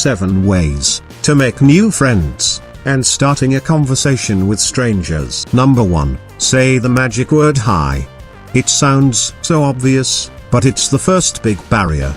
7 ways to make new friends and starting a conversation with strangers. Number 1. Say the magic word hi. It sounds so obvious, but it's the first big barrier.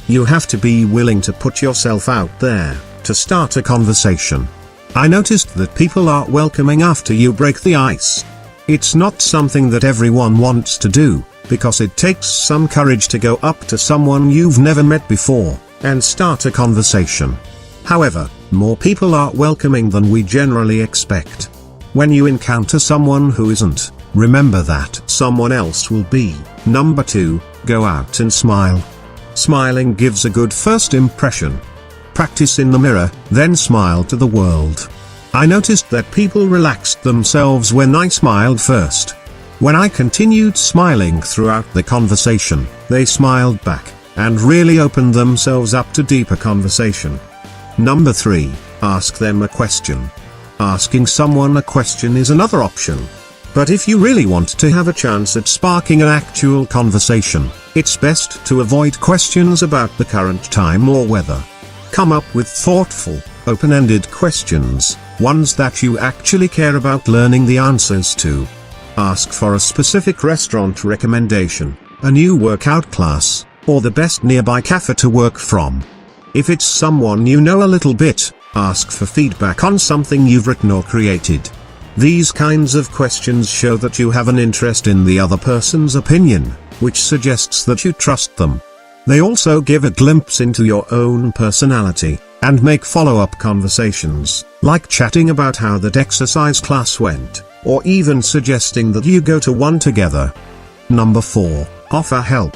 You have to be willing to put yourself out there to start a conversation. I noticed that people are welcoming after you break the ice. It's not something that everyone wants to do, because it takes some courage to go up to someone you've never met before and start a conversation. However, more people are welcoming than we generally expect. When you encounter someone who isn't, remember that someone else will be. Number 2, go out and smile. Smiling gives a good first impression. Practice in the mirror, then smile to the world. I noticed that people relaxed themselves when I smiled first. When I continued smiling throughout the conversation, they smiled back and really opened themselves up to deeper conversation. Number 3, ask them a question. Asking someone a question is another option. But if you really want to have a chance at sparking an actual conversation, it's best to avoid questions about the current time or weather. Come up with thoughtful, open-ended questions, ones that you actually care about learning the answers to. Ask for a specific restaurant recommendation, a new workout class, or the best nearby cafe to work from. If it's someone you know a little bit, ask for feedback on something you've written or created. These kinds of questions show that you have an interest in the other person's opinion, which suggests that you trust them. They also give a glimpse into your own personality, and make follow-up conversations, like chatting about how that exercise class went, or even suggesting that you go to one together. Number 4, offer help.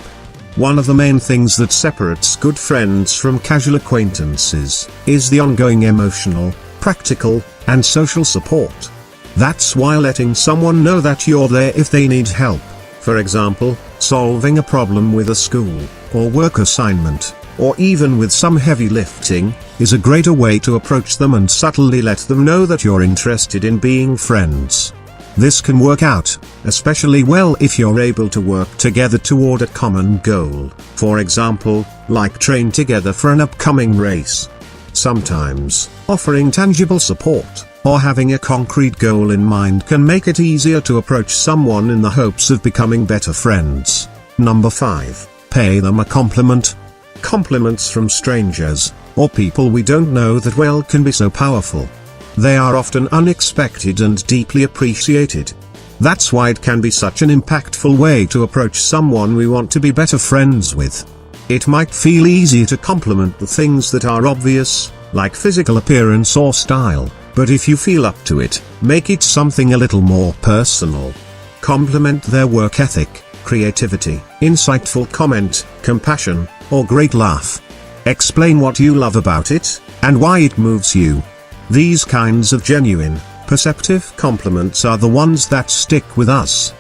One of the main things that separates good friends from casual acquaintances is the ongoing emotional, practical, and social support. That's why letting someone know that you're there if they need help, for example, solving a problem with a school or work assignment, or even with some heavy lifting, is a greater way to approach them and subtly let them know that you're interested in being friends. This can work out especially well if you're able to work together toward a common goal, for example, like train together for an upcoming race. Sometimes, offering tangible support, or having a concrete goal in mind can make it easier to approach someone in the hopes of becoming better friends. Number 5, pay them a compliment. Compliments from strangers, or people we don't know that well, can be so powerful. They are often unexpected and deeply appreciated. That's why it can be such an impactful way to approach someone we want to be better friends with. It might feel easier to compliment the things that are obvious, like physical appearance or style, but if you feel up to it, make it something a little more personal. Compliment their work ethic, creativity, insightful comment, compassion, or great laugh. Explain what you love about it, and why it moves you. These kinds of genuine, perceptive compliments are the ones that stick with us.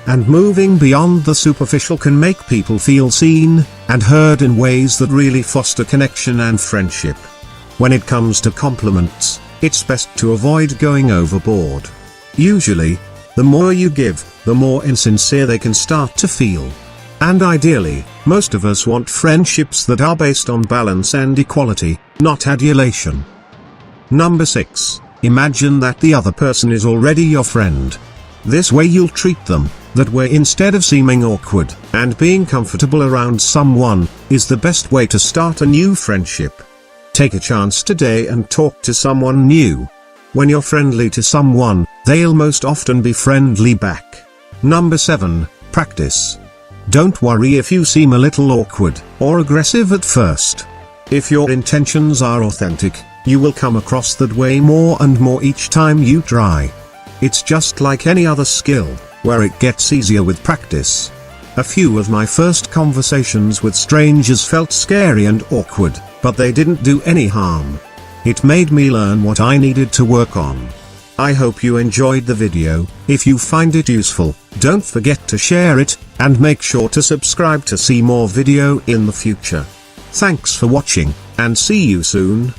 And moving beyond the superficial can make people feel seen and heard in ways that really foster connection and friendship. When it comes to compliments, it's best to avoid going overboard. Usually, the more you give, the more insincere they can start to feel. And ideally, most of us want friendships that are based on balance and equality, not adulation. Number 6, imagine that the other person is already your friend. This way you'll treat them that way instead of seeming awkward, and being comfortable around someone is the best way to start a new friendship. Take a chance today and talk to someone new. When you're friendly to someone, they'll most often be friendly back. Number 7, practice. Don't worry if you seem a little awkward or aggressive at first. If your intentions are authentic, you will come across that way more and more each time you try. It's just like any other skill, where it gets easier with practice. A few of my first conversations with strangers felt scary and awkward, but they didn't do any harm. It made me learn what I needed to work on. I hope you enjoyed the video. If you find it useful, don't forget to share it, and make sure to subscribe to see more video in the future. Thanks for watching, and see you soon.